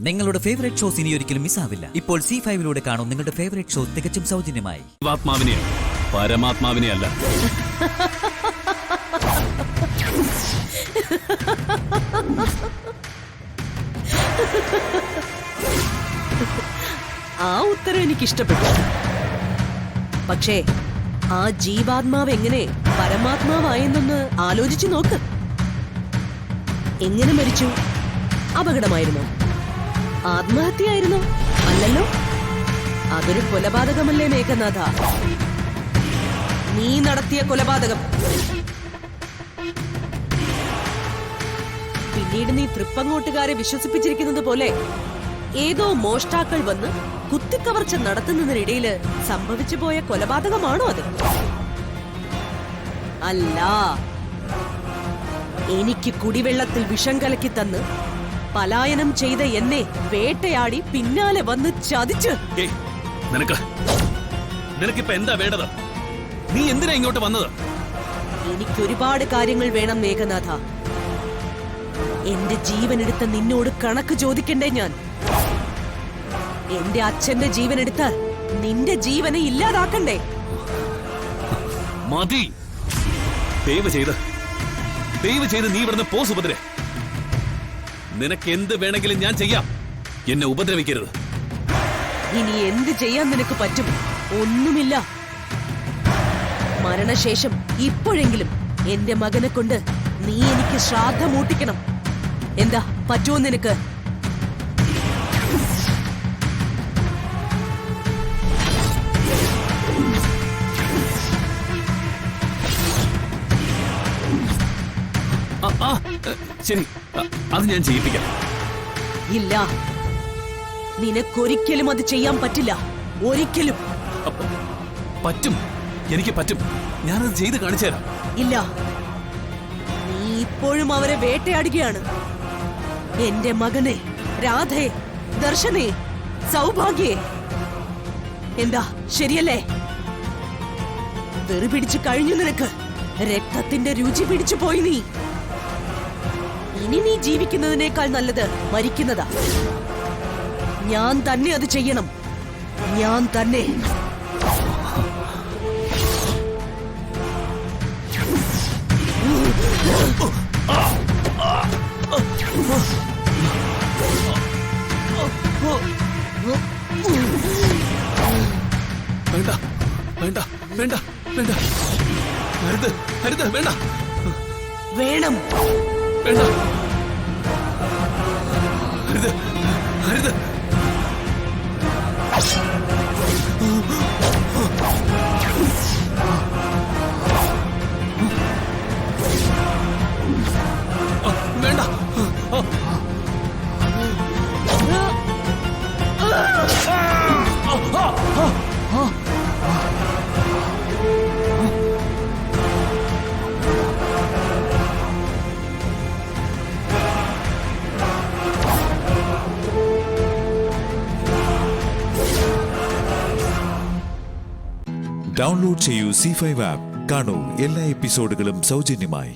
നിങ്ങളുടെ favourite shows ഇനി ഒരിക്കലും മിസ്സാവില്ല. ഇപ്പോൾ C5 കാണും നിങ്ങളുടെ ഫേവറേറ്റ് ഷോ തികച്ചും സൗജന്യമായി. പരമാത്മാവിനെ അല്ല. ആ ഉത്തരം എനിക്ക് ഇഷ്ടപ്പെട്ടു. പക്ഷേ ആ ജീവാത്മാവ് എങ്ങനെ പരമാത്മാവായെന്നൊന്ന് ആലോചിച്ചു നോക്ക്. എങ്ങനെ മരിച്ചു? അപകടമായിരുന്നോ? ആത്മഹത്യയായിരുന്നോ? അല്ലല്ലോ. അതൊരു കൊലപാതകമല്ലേ മേഘനാഥ? നീ നടത്തിയ കൊലപാതകം. പിന്നീട് നീ തൃപ്പങ്ങോട്ടുകാരെ വിശ്വസിപ്പിച്ചിരിക്കുന്നത് പോലെ ഏതോ മോഷ്ടാക്കൾ വന്ന് കുത്തിക്കവർച്ച നടത്തുന്നതിനിടയില് സംഭവിച്ചു പോയ കൊലപാതകമാണോ അത്? അല്ല. എനിക്ക് കുടിവെള്ളത്തിൽ വിഷം കലക്കി തന്ന് പലായനം ചെയ്ത എന്നെ വേട്ടയാടി പിന്നാലെ വന്ന് ചതിച്ച്. നിനക്കിപ്പോ എന്താ വേണ്ടത്? നീ എന്തിനാ ഇങ്ങോട്ട് വന്നത്? എനിക്കൊരുപാട് കാര്യങ്ങൾ വേണം മേഘനാഥ. എന്റെ ജീവൻ എടുത്ത നിന്നോട് കണക്ക് ചോദിക്കണ്ടേ ഞാൻ? എന്റെ അച്ഛന്റെ ജീവൻ എടുത്താൽ നിന്റെ ജീവനെ ഇല്ലാതാക്കണ്ടേ? മതി. ദയവ് ചെയ്ത് നീ ഇവിടുന്ന് പോ സുഭദ്രേ. നിനക്ക് എന്ത് വേണമെങ്കിലും ഞാൻ ചെയ്യാം. എന്നെ ഉപദ്രവിക്കരുത്. ഇനി എന്ത് ചെയ്യാൻ നിനക്ക് പറ്റും? ഒന്നുമില്ല. മരണശേഷം ഇപ്പോഴെങ്കിലും എന്റെ മകനെ കൊണ്ട് നീ എനിക്ക് ശ്രാദ്ധമൂട്ടിക്കണം. എന്താ പറ്റുമോ നിനക്ക്? ശരി, അത് ഞാൻ ചെയ്യിപ്പിക്കാം. ഇല്ല, നിനക്കൊരിക്കലും അത് ചെയ്യാൻ പറ്റില്ല. ഒരിക്കലും. പറ്റും, എനിക്ക് പറ്റും. ഞാനത് ചെയ്ത് കാണിച്ചു തരാം. ഇല്ല, നീ ഇപ്പോഴും അവരെ വേട്ടയാടുകയാണ്. എന്റെ മകനെ, രാധയെ, ദർശനെ, സൗഭാഗ്യയെ. എന്താ ശരിയല്ലേ? വെറു പിടിച്ചു കഴിഞ്ഞു നിനക്ക്. രക്തത്തിന്റെ രുചി പിടിച്ചു പോയി നീ. ഇനി നീ ജീവിക്കുന്നതിനേക്കാൾ നല്ലത് മരിക്കുന്നതാ. ഞാൻ തന്നെ അത് ചെയ്യണം. ഞാൻ തന്നെ. വേണ്ട വേണ്ട വേണ്ട വേണ്ട. അരുത് അരുത്. വേണ്ട. വേണം. വേണ്ട. അരുത് അരുത്. വേണ്ട. ഡൗൺലോഡ് ചെയ്യൂ C5 ആപ്പ്. കാണൂ എല്ലാ എപ്പിസോഡുകളും സൗജന്യമായി.